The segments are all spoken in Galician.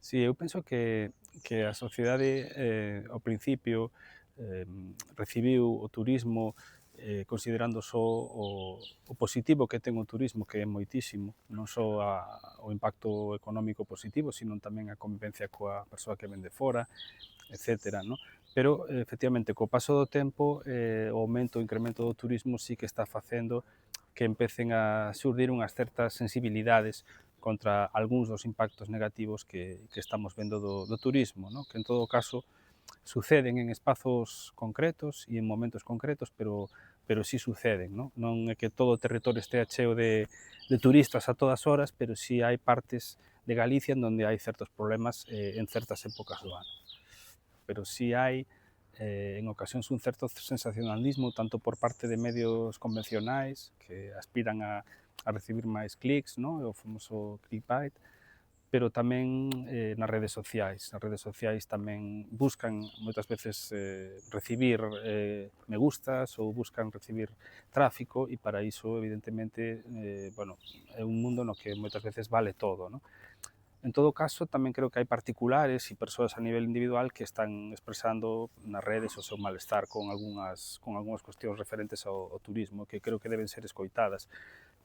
Si, eu penso que a sociedade, ao principio, recibiu o turismo, considerando só o positivo que ten o turismo, que é moitísimo, non só o impacto económico positivo, sino tamén a convivencia coa persoa que vén de fora, etcétera, ¿no? Pero, efectivamente, co paso do tempo, o aumento, o incremento do turismo sí que está facendo que empecen a xurdir unhas certas sensibilidades contra algúns dos impactos negativos que estamos vendo do turismo, ¿no? Que en todo caso suceden en espazos concretos e en momentos concretos, pero sí suceden, ¿no? Non é que todo o territorio estea cheo de turistas a todas horas, pero sí hai partes de Galicia en donde hai certos problemas en certas épocas do ano. Pero sí hai en ocasións un certo sensacionalismo tanto por parte de medios convencionais que aspiran a recibir máis clics, ¿no? O famoso clickbait, pero tamén nas redes sociais. As redes sociais tamén buscan moitas veces recibir me gustas ou buscan recibir tráfico e para iso evidentemente bueno, é un mundo no que moitas veces vale todo, ¿no? En todo caso, tamén creo que hai particulares e persoas a nivel individual que están expresando nas redes o seu malestar con algunhas cuestións referentes ao turismo, que creo que deben ser escoitadas.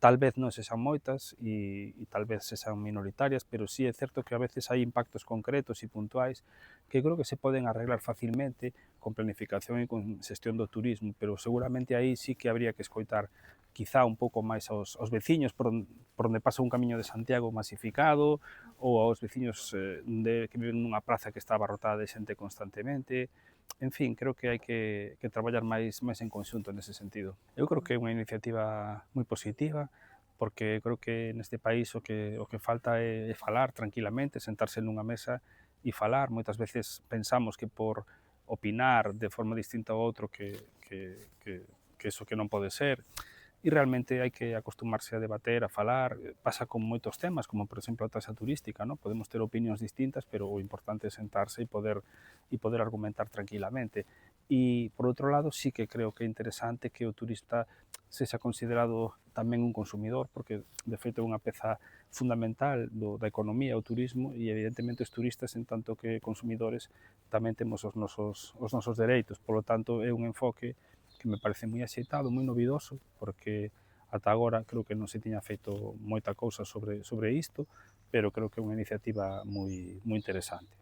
Tal vez non sexan moitas e tal vez sexan minoritarias, pero sí é certo que a veces hai impactos concretos e puntuais que creo que se poden arreglar facilmente con planificación e con xestión do turismo, pero seguramente aí sí que habría que escoitar quizá un pouco máis aos veciños por onde pasa un camiño de Santiago masificado ou aos veciños que viven nunha praza que está abarrotada de xente constantemente. En fin, creo que hai que traballar máis en conxunto nese sentido. Eu creo que é unha iniciativa moi positiva, porque creo que neste país o que falta é falar tranquilamente, sentarse nunha mesa e falar. Moitas veces pensamos que por opinar de forma distinta ao outro que iso que non pode ser, e realmente hai que acostumarse a debater, a falar. Pasa con moitos temas, como por exemplo a taxa turística, ¿no? Podemos ter opinións distintas, pero o importante é sentarse e poder argumentar tranquilamente. E, por outro lado, sí que creo que é interesante que o turista sexa considerado tamén un consumidor, porque, de feito, é unha peza fundamental da economía, o turismo, e, evidentemente, os turistas, en tanto que consumidores, tamén temos os nosos dereitos. Por lo tanto, é un enfoque que me parece moi axeitado, moi novidoso, porque ata agora creo que non se tiña feito moita cousa sobre isto, pero creo que é unha iniciativa moi interesante.